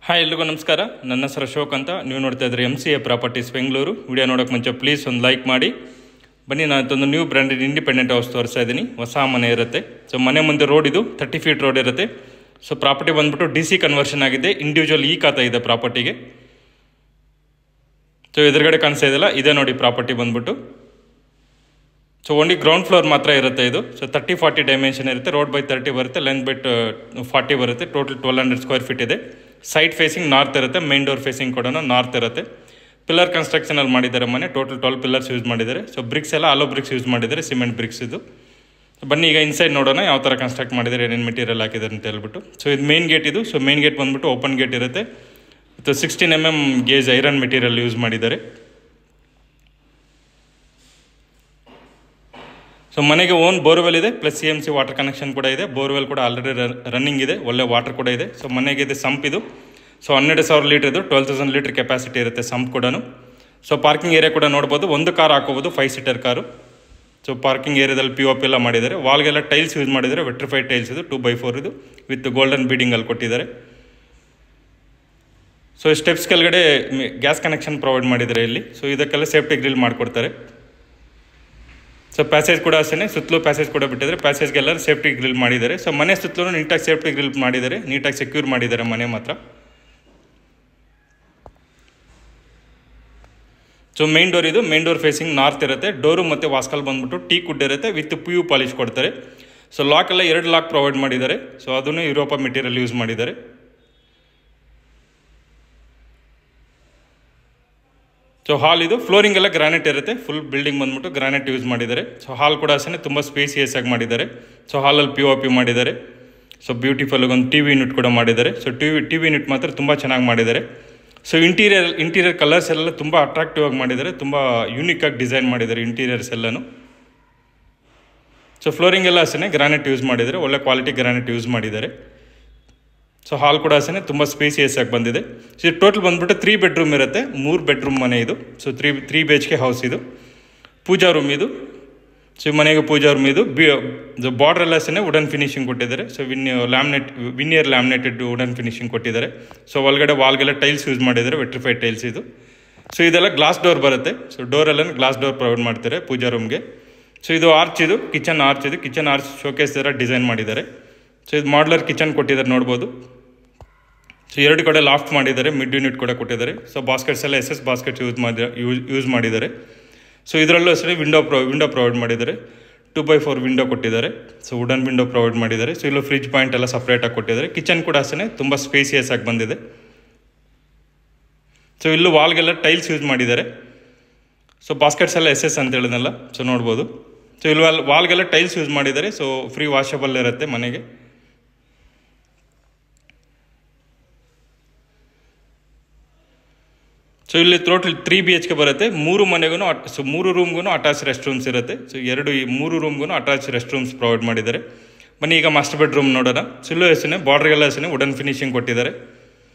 Hi ಎಲ್ರಿಗೂ ನಮಸ್ಕಾರ. ನನ್ನ ಹೆಸರು ಅಶೋಕ್ ಅಂತ. ನೀವು ನೋಡ್ತಾ ಇದ್ರಿ MCA ಪ್ರಾಪರ್ಟೀಸ್ ಬೆಂಗಳೂರು. ವಿಡಿಯೋ ನೋಡೋಕೆ ಮುಂಚೆ ಪ್ಲೀಸ್ ಒಂದು ಲೈಕ್ ಮಾಡಿ. ಬನ್ನಿ, ನಾನು ನ್ಯೂ ಬ್ರ್ಯಾಂಡೆಡ್ ಇಂಡಿಪೆಂಡೆಂಟ್ ಹೌಸ್ ತೋರಿಸ್ತಾ ಇದ್ದೀನಿ. ಹೊಸ ಮನೆ ಇರುತ್ತೆ. ಸೊ ಮನೆ ಮುಂದೆ ರೋಡ್ ಇದು 30 ಫೀಟ್ ರೋಡ್ ಇರುತ್ತೆ. ಸೊ ಪ್ರಾಪರ್ಟಿ ಬಂದ್ಬಿಟ್ಟು DC ಕನ್ವರ್ಷನ್ ಆಗಿದೆ. ಇಂಡಿವಿಜುವಲ್ ಖಾತಾ ಇದೆ ಪ್ರಾಪರ್ಟಿಗೆ. ಸೊ ಎದುರುಗಡೆ ಕಾಣಿಸ್ತಾ ಇದೆಯಲ್ಲ, ಇದೇ ನೋಡಿ ಪ್ರಾಪರ್ಟಿ ಬಂದ್ಬಿಟ್ಟು. ಸೊ ಓನ್ಲಿ ಗ್ರೌಂಡ್ ಫ್ಲೋರ್ ಮಾತ್ರ ಇರುತ್ತೆ ಇದು. ಸೊ 30-40 ಡೈಮೆನ್ಷನ್ ಇರುತ್ತೆ. ರೋಡ್ ಬೈ 30 ಬರುತ್ತೆ, ಲೆಂತ್ ಬೈ 40 ಬರುತ್ತೆ. ಟೋಟಲ್ 1200 ಸ್ಕ್ವೇರ್ ಫೀಟ್ ಇದೆ. ಸೈಡ್ ಫೇಸಿಂಗ್ ನಾರ್ತ್ ಇರುತ್ತೆ, ಮೇನ್ ಡೋರ್ ಫೇಸಿಂಗ್ ಕೂಡ ನಾರ್ತ್ ಇರುತ್ತೆ. ಪಿಲ್ಲರ್ ಕನ್ಸ್ಟ್ರಕ್ಷನಲ್ಲಿ ಮಾಡಿದ್ದಾರೆ ಮನೆ. ಟೋಟಲ್ 12 ಪಿಲ್ಲರ್ಸ್ ಯೂಸ್ ಮಾಡಿದ್ದಾರೆ. ಸೊ ಬ್ರಿಕ್ಸ್ ಎಲ್ಲ ಆಲೋ ಬ್ರಿಕ್ಸ್ ಯೂಸ್ ಮಾಡಿದ್ದಾರೆ, ಸಿಮೆಂಟ್ ಬ್ರಿಕ್ಸ್ ಇದು. ಬನ್ನಿ ಈಗ ಇನ್ಸೈಡ್ ನೋಡೋಣ ಯಾವ ಥರ ಕನ್ಸ್ಟ್ರಕ್ಟ್ ಮಾಡಿದ್ದಾರೆ, ಏನೇನು ಮೆಟೀರಿಯಲ್ ಹಾಕಿದ್ದಾರೆ ಅಂತ ಹೇಳ್ಬಿಟ್ಟು. ಸೊ ಇದು ಮೇನ್ ಗೇಟ್ ಇದು. ಸೊ ಮೇನ್ ಗೇಟ್ ಬಂದ್ಬಿಟ್ಟು ಓಪನ್ ಗೇಟ್ ಇರುತ್ತೆ. 16 mm gauge iron material use ಮಾಡಿದ್ದಾರೆ. ಸೊ ಮನೆಗೆ ಓನ್ ಬೋರ್ವೆಲ್ ಇದೆ, ಪ್ಲಸ್ CMC ವಾಟರ್ ಕನೆಕ್ಷನ್ ಕೂಡ ಇದೆ. ಬೋರ್ವೆಲ್ ಕೂಡ ಆಲ್ರೆಡಿ ರನ್ನಿಂಗ್ ಇದೆ, ಒಳ್ಳೆ ವಾಟರ್ ಕೂಡ ಇದೆ. ಸೊ ಮನೆಗೆ ಇದೆ ಸಂಪ್ ಇದು. ಸೊ 12,000 ಲೀಟರ್ ಇದು, 12,000 ಲೀಟರ್ ಕೆಪಾಸಿಟಿ ಇರುತ್ತೆ ಸಂಪ್ ಕೂಡ. ಸೊ ಪಾರ್ಕಿಂಗ್ ಏರಿಯಾ ಕೂಡ ನೋಡ್ಬೋದು. ಒಂದು ಕಾರ್ ಹಾಕೋಬೋದು, 5 ಸೀಟರ್ ಕಾರು. ಸೊ ಪಾರ್ಕಿಂಗ್ ಏರಿಯಾದಲ್ಲಿ POP ಎಲ್ಲ ಮಾಡಿದ್ದಾರೆ. ವಾಲ್ಗೆಲ್ಲ ಟೈಲ್ಸ್ ಯೂಸ್ ಮಾಡಿದ್ದಾರೆ, ವೆಟ್ರಿಫೈಡ್ ಟೈಲ್ಸ್ ಇದು, 2x4 ಇದು, ವಿತ್ ಗೋಲ್ಡನ್ ಬೀಡಿಂಗಲ್ಲಿ ಕೊಟ್ಟಿದ್ದಾರೆ. ಸೊ ಸ್ಟೆಪ್ಸ್ ಕೆಳಗಡೆ ಗ್ಯಾಸ್ ಕನೆಕ್ಷನ್ ಪ್ರೊವೈಡ್ ಮಾಡಿದ್ದಾರೆ ಇಲ್ಲಿ. ಸೊ ಇದಕ್ಕೆಲ್ಲ ಸೇಫ್ಟಿ ಗ್ರಿಲ್ ಮಾಡಿಕೊಡ್ತಾರೆ. ಸೊ ಪ್ಯಾಸೇಜ್ ಕೂಡ ಅಷ್ಟೇ, ಸುತ್ತಲೂ ಪ್ಯಾಸೇಜ್ ಕೂಡ ಬಿಟ್ಟಿದ್ದಾರೆ. ಪ್ಯಾಸೇಜ್ಗೆಲ್ಲ ಸೇಫ್ಟಿ ಗ್ರಿಲ್ ಮಾಡಿದ್ದಾರೆ. ಸೊ ಮನೆ ಸುತ್ತಲೂ ನೀಟಾಗಿ ಸೇಫ್ಟಿ ಗ್ರಿಲ್ ಮಾಡಿದ್ದಾರೆ, ನೀಟಾಗಿ ಸೆಕ್ಯೂರ್ ಮಾಡಿದ್ದಾರೆ ಮನೆ ಮಾತ್ರ. ಸೊ ಮೇನ್ ಡೋರ್ ಇದು, ಮೇನ್ ಡೋರ್ ಫೇಸಿಂಗ್ ನಾರ್ತ್ ಇರುತ್ತೆ. ಡೋರು ಮತ್ತು ವಾಸ್ಕಲ್ ಬಂದ್ಬಿಟ್ಟು ಟೀಕ್ ವುಡ್ ಇರುತ್ತೆ, ವಿತ್ PU ಪಾಲಿಶ್ ಕೊಡ್ತಾರೆ. ಸೊ ಲಾಕ್ ಎಲ್ಲ 2 ಲಾಕ್ ಪ್ರೊವೈಡ್ ಮಾಡಿದ್ದಾರೆ. ಸೊ ಅದನ್ನು ಯುರೋಪ ಮೆಟೀರಿಯಲ್ ಯೂಸ್ ಮಾಡಿದ್ದಾರೆ. ಸೊ ಹಾಲ್ ಇದು, ಫ್ಲೋರಿಂಗ್ ಎಲ್ಲ ಗ್ರಾನೈಟ್ ಇರುತ್ತೆ. ಫುಲ್ ಬಿಲ್ಡಿಂಗ್ ಬಂದ್ಬಿಟ್ಟು ಗ್ರಾನೈಟ್ ಯೂಸ್ ಮಾಡಿದ್ದಾರೆ. ಸೊ ಹಾಲ್ ಕೂಡ ಅಷ್ಟೇ ತುಂಬ ಸ್ಪೇಸಿಯಸ್ ಆಗಿ ಮಾಡಿದ್ದಾರೆ. ಸೊ ಹಾಲಲ್ಲಿ POP ಮಾಡಿದ್ದಾರೆ. ಸೊ ಬ್ಯೂಟಿಫುಲ್ ಒಂದು TV ಯೂನಿಟ್ ಕೂಡ ಮಾಡಿದ್ದಾರೆ. ಸೊ TV ಯೂನಿಟ್ ಮಾತ್ರ ತುಂಬ ಚೆನ್ನಾಗಿ ಮಾಡಿದ್ದಾರೆ. ಸೊ ಇಂಟೀರಿಯರ್ ಕಲರ್ಸ್ ಎಲ್ಲ ತುಂಬ ಅಟ್ರಾಕ್ಟಿವ್ ಆಗಿ ಮಾಡಿದ್ದಾರೆ, ತುಂಬ ಯೂನಿಕ್ ಆಗಿ ಡಿಸೈನ್ ಮಾಡಿದ್ದಾರೆ ಇಂಟೀರಿಯರ್ಸ್ ಎಲ್ಲನೂ. ಸೊ ಫ್ಲೋರಿಂಗ್ ಎಲ್ಲ ಅಷ್ಟೇ ಗ್ರಾನೈಟ್ ಯೂಸ್ ಮಾಡಿದ್ದಾರೆ, ಒಳ್ಳೆ ಕ್ವಾಲಿಟಿ ಗ್ರಾನೈಟ್ ಯೂಸ್ ಮಾಡಿದ್ದಾರೆ. ಸೊ ಹಾಲ್ ಕೂಡ ಅಷ್ಟೇ ತುಂಬ ಸ್ಪೇಸಿಯಸ್ ಆಗಿ ಬಂದಿದೆ. ಸೊ ಇದು ಟೋಟಲ್ ಬಂದ್ಬಿಟ್ಟು 3 ಬೆಡ್ರೂಮ್ ಇರುತ್ತೆ, 3 ಬೆಡ್ರೂಮ್ ಮನೆ ಇದು. ಸೊ 3 BHK ಹೌಸ್ ಇದು. ಪೂಜಾ ರೂಮ್ ಇದು. ಸೊ ಮನೆಗೆ ಪೂಜಾ ರೂಮ್ ಇದು. ಬಾರ್ಡರ್ ಎಲ್ಲ ಅಷ್ಟೇ ವುಡನ್ ಫಿನಿಶಿಂಗ್ ಕೊಟ್ಟಿದ್ದಾರೆ. So veneer laminated wooden finishing ಕೊಟ್ಟಿದ್ದಾರೆ. ಸೊ ಒಳಗಡೆ ವಾಲ್ಗೆಲ್ಲ ಟೈಲ್ಸ್ ಯೂಸ್ ಮಾಡಿದ್ದಾರೆ, ವೆಟ್ರಿಫೈಡ್ ಟೈಲ್ಸ್ ಇದು. ಸೊ ಇದೆಲ್ಲ ಗ್ಲಾಸ್ ಡೋರ್ ಬರುತ್ತೆ. ಸೊ ಡೋರೆಲ್ಲ ಗ್ಲಾಸ್ ಡೋರ್ ಪ್ರೊವೈಡ್ ಮಾಡ್ತಾರೆ ಪೂಜಾ ರೂಮ್ಗೆ. ಸೊ ಇದು ಆರ್ಚ್ ಇದು, ಕಿಚನ್ ಆರ್ಚ್ ಇದು. ಕಿಚನ್ ಆರ್ಚ್ ಶೋಕೇಸ್ ಥರ ಡಿಸೈನ್ ಮಾಡಿದ್ದಾರೆ. ಸೊ ಇದು ಮಾಡ್ಲರ್ ಕಿಚನ್ ಕೊಟ್ಟಿದ್ದಾರೆ, ನೋಡ್ಬೋದು. ಸೊ 2 ಕಡೆ ಲಾಫ್ಟ್ ಮಾಡಿದ್ದಾರೆ, ಮಿಡ್ ಯೂನಿಟ್ ಕೂಡ ಕೊಟ್ಟಿದ್ದಾರೆ. ಸೊ ಬಾಸ್ಕೆಟ್ಸ್ ಎಲ್ಲ SS ಬಾಸ್ಕೆಟ್ಸ್ ಯೂಸ್ ಮಾಡಿದ್ದಾರೆ. ಸೊ ಇದರಲ್ಲೂ ಅಷ್ಟೇ ವಿಂಡೋ ಪ್ರೊವೈಡ್ ಮಾಡಿದ್ದಾರೆ. 2x4 ವಿಂಡೋ ಕೊಟ್ಟಿದ್ದಾರೆ. ಸೊ ವುಡನ್ ವಿಂಡೋ ಪ್ರೊವೈಡ್ ಮಾಡಿದ್ದಾರೆ. ಸೊ ಇಲ್ಲೂ ಫ್ರಿಜ್ ಪಾಯಿಂಟ್ ಎಲ್ಲ ಸಪ್ರೇಟಾಗಿ ಕೊಟ್ಟಿದ್ದಾರೆ. ಕಿಚನ್ ಕೂಡ ಅಷ್ಟೇ ತುಂಬ ಸ್ಪೇಸಿಯಸ್ ಆಗಿ ಬಂದಿದೆ. ಸೊ ಇಲ್ಲೂ ವಾಲ್ಗೆಲ್ಲ ಟೈಲ್ಸ್ ಯೂಸ್ ಮಾಡಿದ್ದಾರೆ. ಸೊ ಬಾಸ್ಕೆಟ್ಸ್ ಎಲ್ಲ SS ಅಂತ ಹೇಳಿದ್ನಲ್ಲ, ಸೊ ನೋಡ್ಬೋದು. ಸೊ ಇಲ್ಲಿ ವಾಲ್ಗೆಲ್ಲ ಟೈಲ್ಸ್ ಯೂಸ್ ಮಾಡಿದ್ದಾರೆ. ಸೊ ಫ್ರೀ ವಾಷಬಲ್ ಇರುತ್ತೆ ಮನೆಗೆ. ಸೊ ಇಲ್ಲಿ ಟೋಟಲ್ 3 BHK ಬರುತ್ತೆ. 3 ಮನೆಗೂ 3 ರೂಮ್ಗೂ ಅಟ್ಯಾಚ್ ರೆಸ್ಟ್ ರೂಮ್ಸ್ ಇರುತ್ತೆ. ಸೊ 3 ರೂಮ್ಗೂ ಅಟ್ಯಾಚ್ ರೆಸ್ಟ್ ರೂಮ್ಸ್ ಪ್ರೊವೈಡ್ ಮಾಡಿದ್ದಾರೆ. ಬನ್ನಿ ಈಗ ಮಾಸ್ಟರ್ ಬೆಡ್ರೂಮ್ ನೋಡೋಣ. ಸೊ ಇಲ್ಲೂ ಹೆಸನೇ ಬಾರ್ಡ್ರಿಗೆಲ್ಲ ಹೆಸನೇ ವುಡನ್ ಫಿನಿಶಿಂಗ್ ಕೊಟ್ಟಿದ್ದಾರೆ.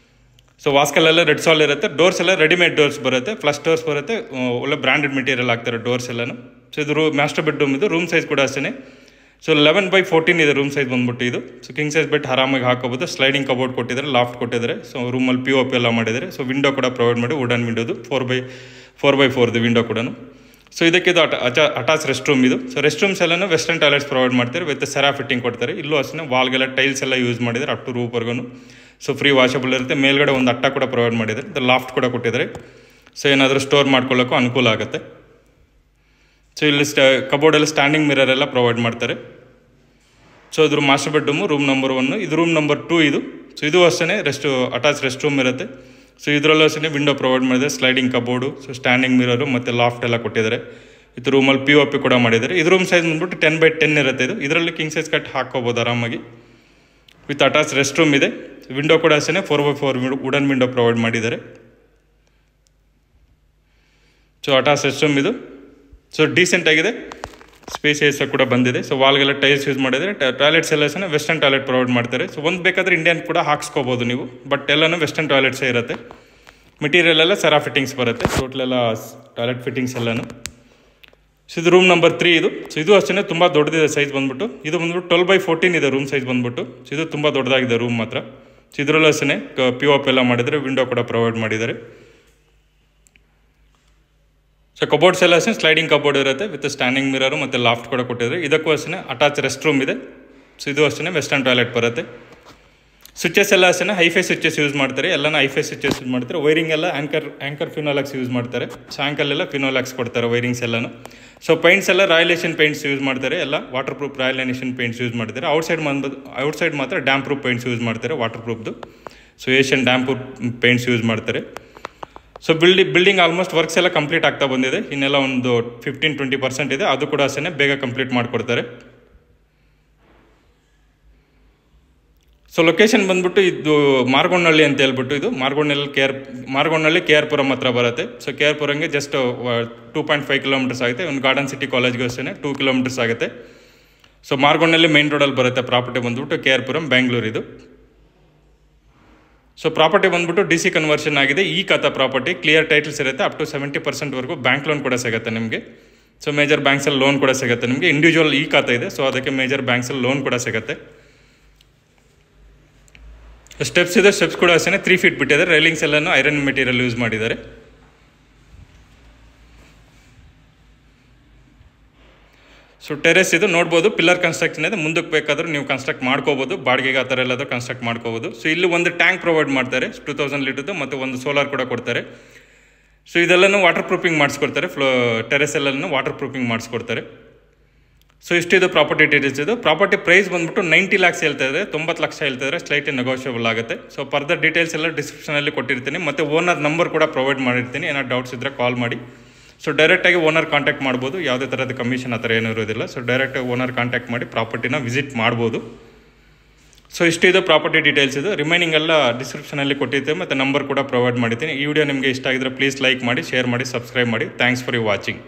ಸೊ ವಾಸ್ಕಲ್ಲೆಲ್ಲ ರೆಡ್ ಸಾಲ್ ಇರುತ್ತೆ. ಡೋರ್ಸ್ ಎಲ್ಲ ರೆಡಿಮೇಡ್ ಡೋರ್ಸ್ ಬರುತ್ತೆ, ಫ್ಲಶ್ ಡೋರ್ಸ್ ಬರುತ್ತೆ. ಒಳ್ಳೆ ಬ್ರ್ಯಾಂಡೆಡ್ ಮೆಟೀರಿಯಲ್ ಹಾಕ್ತಾರೆ ಡೋರ್ಸ್ ಎಲ್ಲನೂ. ಸೊ ಇದು ಮಾಸ್ಟರ್ ಬೆಡ್ರೂಮ್ ಇದು. ರೂಮ್ ಸೈಜ್ ಕೂಡ ಅಷ್ಟೇ. ಸೊ 11x14 ಇದೆ ರೂಮ್ ಸೈಜ್ ಬಂದ್ಬಿಟ್ಟು ಇದು. ಸೊ ಕಿಂಗ್ ಸೈಜ್ ಬೆಡ್ ಆರಾಮಾಗಿ ಹಾಕೋಬೋದು. ಸ್ಲೈಡಿಂಗ್ ಕಬೋರ್ಡ್ ಕೊಟ್ಟಿದ್ದಾರೆ, ಲಾಫ್ಟ್ ಕೊಟ್ಟಿದ್ದಾರೆ. ಸೊ ರೂಮಲ್ಲಿ POP ಎಲ್ಲ ಮಾಡಿದ್ದಾರೆ. ಸೊ ವಿಂಡೋ ಕೂಡ ಪ್ರೊವೈಡ್ ಮಾಡಿ, ವುಡನ್ ವಿಂಡೋದು 4x4 ವಿಂಡೋ ಕೂಡ. ಸೊ ಇದಕ್ಕೆ ಇದು ಅಟ್ಯಾಚ್ ರೆಸ್ಟ್ ರೂಮ್ ಇದು. ಸೊ ರೆಸ್ಟ್ ರೂಮ್ಸ್ ಎಲ್ಲನೂ ವೆಸ್ಟರ್ನ್ ಟಾಯ್ಲೆಟ್ಸ್ ಪ್ರೊವೈಡ್ ಮಾಡ್ತಾರೆ, ವಿತ್ ಸೆರಾ ಫಿಟ್ಟಿಂಗ್ ಕೊಡ್ತಾರೆ. ಇಲ್ಲೂ ಅಷ್ಟೇ ವಾಲ್ಗೆಲ್ಲ ಟೈಲ್ಸ್ ಎಲ್ಲ ಯೂಸ್ ಮಾಡಿದ್ದಾರೆ, ಅಪ್ ಟು ರೂಪ್ವರೆಗೂ. ಸೊ ಫ್ರೀ ವಾಷಬಲ್ ಇರುತ್ತೆ. ಮೇಲ್ಗಡೆ ಒಂದು ಅಟ್ಟ ಕೂಡ ಪ್ರೊವೈಡ್ ಮಾಡಿದ್ದಾರೆ, ಲಾಫ್ಟ್ ಕೂಡ ಕೊಟ್ಟಿದ್ದಾರೆ. ಸೊ ಏನಾದರೂ ಸ್ಟೋರ್ ಮಾಡ್ಕೊಳ್ಳೋಕ್ಕೂ ಅನುಕೂಲ ಆಗುತ್ತೆ. ಸೊ ಇಲ್ಲಿ ಕಬೋರ್ಡಲ್ಲಿ ಸ್ಟ್ಯಾಂಡಿಂಗ್ ಮಿರರ್ ಎಲ್ಲ ಪ್ರೊವೈಡ್ ಮಾಡ್ತಾರೆ. ಸೊ ಇದ್ರ ಮಾಸ್ಟರ್ ಬೆಡ್ರೂಮು, ರೂಮ್ ನಂಬರ್ 1. ಇದು ರೂಮ್ ನಂಬರ್ 2 ಇದು. ಸೊ ಇದು ಅಷ್ಟೇ ಅಟ್ಯಾಚ್ ರೆಸ್ಟ್ ರೂಮ್ ಇರುತ್ತೆ. ಸೊ ಇದರಲ್ಲೂ ಅಷ್ಟೇ ವಿಂಡೋ ಪ್ರೊವೈಡ್ ಮಾಡಿದ್ದಾರೆ, sliding cupboard, so standing mirror ಮತ್ತು ಲಾಫ್ಟ್ ಎಲ್ಲ ಕೊಟ್ಟಿದ್ದಾರೆ. ಇದು ರೂಮಲ್ಲಿ POP ಕೂಡ ಮಾಡಿದ್ದಾರೆ. ಇದು ರೂಮ್ ಸೈಜ್ ಬಂದ್ಬಿಟ್ಟು 10x10 ಇರುತ್ತೆ ಇದು. ಇದರಲ್ಲಿ ಕಿಂಗ್ ಸೈಜ್ ಕಟ್ ಹಾಕ್ಕೋಬೋದು ಆರಾಮಾಗಿ, ವಿತ್ ಅಟ್ಯಾಚ್ ರೆಸ್ಟ್ ರೂಮ್ ಇದೆ. ವಿಂಡೋ ಕೂಡ ಅಷ್ಟೇ 4x4 ವುಡನ್ ವಿಂಡೋ ಪ್ರೊವೈಡ್ ಮಾಡಿದ್ದಾರೆ. ಸೊ ಅಟ್ಯಾಚ್ ರೆಸ್ಟ್ ರೂಮ್ ಇದು. ಸೊ ಡೀಸೆಂಟ್ ಆಗಿದೆ, ಸ್ಪೇಸಿಯಸ್ ಕೂಡ ಬಂದಿದೆ. ಸೊ ವಾಲ್ಗೆಲ್ಲ ಟೈಲ್ಸ್ ಯೂಸ್ ಮಾಡಿದ್ದಾರೆ. ಟಾಯ್ಲೆಟ್ಸ್ ಎಲ್ಲ ಸಹ ವೆಸ್ಟರ್ನ್ ಟಾಯ್ಲೆಟ್ ಪ್ರೊವೈಡ್ ಮಾಡ್ತಾರೆ. ಸೊ ಒಂದು ಬೇಕಾದರೆ ಇಂಡಿಯನ್ ಕೂಡ ಹಾಕ್ಸ್ಕೋಬೋದು ನೀವು, ಬಟ್ ಎಲ್ಲನೂ ವೆಸ್ಟರ್ನ್ ಟಾಯ್ಲೆಟ್ಸೇ ಇರುತ್ತೆ. ಮೆಟೀರಿಯಲ್ ಎಲ್ಲ ಸೆರಾ ಫಿಟ್ಟಿಂಗ್ಸ್ ಬರುತ್ತೆ, ಟೋಟಲ್ ಎಲ್ಲ ಟಾಯ್ಲೆಟ್ ಫಿಟ್ಟಿಂಗ್ಸ್ ಎಲ್ಲನೂ. ಸೊ ಇದು ರೂಮ್ ನಂಬರ್ 3 ಇದು. ಸೊ ಇದು ಅಷ್ಟೇ ತುಂಬ ದೊಡ್ಡದಿದೆ ಸೈಜ್ ಬಂದ್ಬಿಟ್ಟು. ಇದು ಬಂದ್ಬಿಟ್ಟು 12x14 ಇದೆ ರೂಮ್ ಸೈಜ್ ಬಂದ್ಬಿಟ್ಟು. ಸೊ ಇದು ತುಂಬ ದೊಡ್ಡದಾಗಿದೆ ರೂಮ್ ಮಾತ್ರ. ಸೊ ಇದರಲ್ಲೂ ಅಷ್ಟೇ POP ಎಲ್ಲ ಮಾಡಿದರೆ, ವಿಂಡೋ ಕೂಡ ಪ್ರೊವೈಡ್ ಮಾಡಿದ್ದಾರೆ. ಸೊ ಕಬೋರ್ಡ್ಸ್ ಎಲ್ಲ ಅಷ್ಟೇ ಸ್ಲೈಡಿಂಗ್ ಕಬೋರ್ಡ್ ಇರುತ್ತೆ ವಿತ್ ಸ್ಟ್ಯಾಂಡಿಂಗ್ ಮಿರರು ಮತ್ತು ಲಾಫ್ಟ್ ಕೂಡ ಕೊಟ್ಟಿದ್ದಾರೆ. ಇದಕ್ಕೂ ಅಷ್ಟೇ ಅಟ್ಯಾಚ್ ರೆಸ್ಟ್ ರೂಮ್ ಇದೆ. ಸೊ ಇದು ಅಷ್ಟೇ ವೆಸ್ಟರ್ನ್ ಟಾಯ್ಲೆಟ್ ಬರುತ್ತೆ. ಸ್ವಿಚಸ್ ಎಲ್ಲ ಅಷ್ಟೇ ಹೈಫೈ ಸ್ವಿಚಸ್ ಯೂಸ್ ಮಾಡ್ತಾರೆ, ಎಲ್ಲನೂ ಹೈಫೈ ಸ್ವಿಚಸ್ ಯೂಸ್ ಮಾಡ್ತಾರೆ. ವೈರಿಂಗ್ ಎಲ್ಲ ಆ್ಯಂಕರ್ ಫಿನೋಲಾಕ್ಸ್ ಯೂಸ್ ಮಾಡ್ತಾರೆ. ಸೊ ಆ್ಯಂಕಲ್ಲೆಲ್ಲ ಫಿನೋಲಾಕ್ಸ್ ಕೊಡ್ತಾರೆ ವೈರಿಂಗ್ಸ್ ಎಲ್ಲನೂ. ಸೊ ಪೇಂಟ್ಸ್ ಎಲ್ಲ ರಾಯಲ್ ಏಷಿಯನ್ ಪೇಂಟ್ಸ್ ಯೂಸ್ ಮಾಡ್ತಾರೆ, ಎಲ್ಲ waterproof Royale Asian paints use ಮಾಡ್ತಾರೆ. ಔಟ್ಸೈಡ್ ಮಾತ್ರ ಡ್ಯಾಮ್ ಪ್ರೂಫ್ ಪೇಂಟ್ಸ್ ಯೂಸ್ ಮಾಡ್ತಾರೆ, ವಾಟರ್ ಪ್ರೂಫ್ದು. So Asian damp proof paints use ಮಾಡ್ತಾರೆ. ಸೊ ಬಿಲ್ಡಿಂಗ್ ಆಲ್ಮೋಸ್ಟ್ ವರ್ಕ್ಸ್ ಎಲ್ಲ ಕಂಪ್ಲೀಟ್ ಆಗ್ತಾ ಬಂದಿದೆ. ಇನ್ನೆಲ್ಲ ಒಂದು 15-20% ಇದೆ, ಅದು ಕೂಡ ಅಷ್ಟೇ ಬೇಗ ಕಂಪ್ಲೀಟ್ ಮಾಡಿಕೊಡ್ತಾರೆ. ಸೊ ಲೊಕೇಶನ್ ಬಂದ್ಬಿಟ್ಟು ಇದು ಮಾರ್ಗೋನಹಳ್ಳಿ ಅಂತ ಹೇಳ್ಬಿಟ್ಟು, ಇದು ಮಾರ್ಗೋನಹಳ್ಳಿ KR ಪುರಂ ಹತ್ರ ಬರುತ್ತೆ. ಸೊ KR ಪುರಂಗೆ ಜಸ್ಟ್ 2.5 ಕಿಲೋಮೀಟರ್ಸ್ ಆಗುತ್ತೆ. ಒಂದು ಗಾರ್ಡನ್ ಸಿಟಿ ಕಾಲೇಜ್ಗೆ ಅಷ್ಟೇ 2 ಕಿಲೋಮೀಟರ್ಸ್ ಆಗುತ್ತೆ. ಸೊ ಮಾರ್ಗೋನಹಳ್ಳಿ ಮೇನ್ ರೋಡಲ್ಲಿ ಬರುತ್ತೆ. ಪ್ರಾಪರ್ಟಿ ಬಂದ್ಬಿಟ್ಟು KR ಪುರಂ, ಬೆಂಗಳೂರು ಇದು. ಸೊ ಪ್ರಾಪರ್ಟಿ ಬಂದ್ಬಿಟ್ಟು DC ಕನ್ವರ್ಷನ್ ಆಗಿದೆ. ಈ ಖಾತಾ ಪ್ರಾಪರ್ಟಿ ಕ್ಲಿಯರ್ ಟೈಟಲ್ಸ್ ಇರುತ್ತೆ. ಅಪ್ ಟು 70% ಬ್ಯಾಂಕ್ ಲೋನ್ ಕೂಡ ಸಿಗುತ್ತೆ ನಿಮಗೆ. ಸೊ ಮೇಜರ್ ಬ್ಯಾಂಕ್ಸಲ್ಲಿ ಲೋನ್ ಕೂಡ ಸಿಗುತ್ತೆ ನಿಮಗೆ. ಇಂಡಿವಿಜುವಲ್ ಈ ಖಾತಾ ಇದೆ, ಸೊ ಅದಕ್ಕೆ ಮೇಜರ್ ಬ್ಯಾಂಕ್ಸಲ್ಲಿ ಲೋನ್ ಕೂಡ ಸಿಗುತ್ತೆ. ಸ್ಟೆಪ್ಸ್ ಇದೆ, ಸ್ಟೆಪ್ಸ್ ಕೂಡ ಅಷ್ಟೇ 3 ಫೀಟ್ ಬಿಟ್ಟಿದ್ದಾರೆ. ರೈಲಿಂಗ್ಸ್ ಎಲ್ಲನೂ ಐರನ್ ಮೆಟೀರಿಯಲ್ ಯೂಸ್ ಮಾಡಿದ್ದಾರೆ. ಸೊ ಟೆರೆಸ್ ಇದು ನೋಡ್ಬೋದು, ಪಿಲ್ಲರ್ ಕನ್ಸ್ಟ್ರಕ್ಷನ್ ಇದೆ. ಮುಂದಕ್ಕೆ ಬೇಕಾದರೂ ನೀವು ಕನ್ಸ್ಟ್ರಕ್ಟ್ ಮಾಡ್ಕೋಬೋದು, ಬಾಡಿಗೆಗೆ ಆ ಥರ ಎಲ್ಲಾದರೂ ಕನ್ಸ್ಟ್ರಕ್ಟ್ ಮಾಡ್ಕೋಬೋದು. ಸೊ ಇಲ್ಲಿ ಒಂದು ಟ್ಯಾಂಕ್ ಪ್ರೊವೈಡ್ ಮಾಡ್ತಾರೆ 2000 ಲೀಟರ್ದು, ಮತ್ತು ಒಂದು ಸೋಲಾರ್ ಕೂಡ ಕೊಡ್ತಾರೆ. ಸೊ ಇದೆಲ್ಲನೂ ವಾಟರ್ ಪ್ರೂಫಿಂಗ್ ಮಾಡಿಸ್ಕೊಡ್ತಾರೆ. ಟೆರೆಸ್ ಎಲ್ಲನೂ ವಾಟರ್ ಪ್ರೂಫಿಂಗ್ ಮಾಡಿಸ್ಕೊಡ್ತಾರೆ. ಸೊ ಇಷ್ಟಿದು ಪ್ರಾಪರ್ಟಿ ಡೀಟೇಲ್ಸ್. ಇದು ಪ್ರಾಪರ್ಟಿ ಪ್ರೈಸ್ ಬಂದ್ಬಿಟ್ಟು 90 lakhs ಹೇಳ್ತಾ ಇದೆ, 90 ಲಕ್ಷ ಹೇಳ್ತಾ ಇದ್ದಾರೆ. ಸ್ಲೈಟ್ಲಿ ನೆಗೋಷಿಯಬಲ್ ಆಗುತ್ತೆ. ಸೊ ಫರ್ದರ್ ಡೀಟೇಲ್ಸ್ ಎಲ್ಲ ಡಿಸ್ಕ್ರಿಪ್ಷನಲ್ಲಿ ಕೊಟ್ಟಿರ್ತೀನಿ, ಮತ್ತು ಓನರ್ ನಂಬರ್ ಕೂಡ ಪ್ರೊವೈಡ್ ಮಾಡಿರ್ತೀನಿ. ಏನಾದ್ರು ಡೌಟ್ಸ್ ಇದ್ದರೆ ಕಾಲ್ ಮಾಡಿ. ಸೊ ಡೈರೆಕ್ಟಾಗಿ ಓನರ್ ಕಾಂಟ್ಯಾಕ್ಟ್ ಮಾಡ್ಬೋದು, ಯಾವುದೇ ಥರದ ಕಮಿಷನ್ ಆ ಥರ ಏನೂ ಇರೋದಿಲ್ಲ. ಸೊ ಡೈರೆಕ್ಟಾಗಿ ಓನರ್ ಕಾಂಟ್ಯಾಕ್ಟ್ ಮಾಡಿ ಪ್ರಾಪರ್ಟಿನ ವಿಸಿಟ್ ಮಾಡ್ಬೋದು. ಸೊ ಇಷ್ಟಿದು ಪ್ರಾಪರ್ಟಿ ಡೀಟೇಲ್ಸ್. ಇದು ರಿಮೈನಿಂಗ್ ಎಲ್ಲ ಡಿಸ್ಕ್ರಿಪ್ಷನಲ್ಲಿ ಕೊಟ್ಟಿರ್ತೀನಿ, ಮತ್ತು ನಂಬರ್ ಕೂಡ ಪ್ರೊವೈಡ್ ಮಾಡಿದ್ದೀನಿ. ಈ ವಿಡಿಯೋ ನಿಮಗೆ ಇಷ್ಟ ಆಗಿದ್ರೆ ಪ್ಲೀಸ್ ಲೈಕ್ ಮಾಡಿ, ಶೇರ್ ಮಾಡಿ, ಸಬ್ಸ್ಕ್ರೈಬ್ ಮಾಡಿ. Thanks for you watching.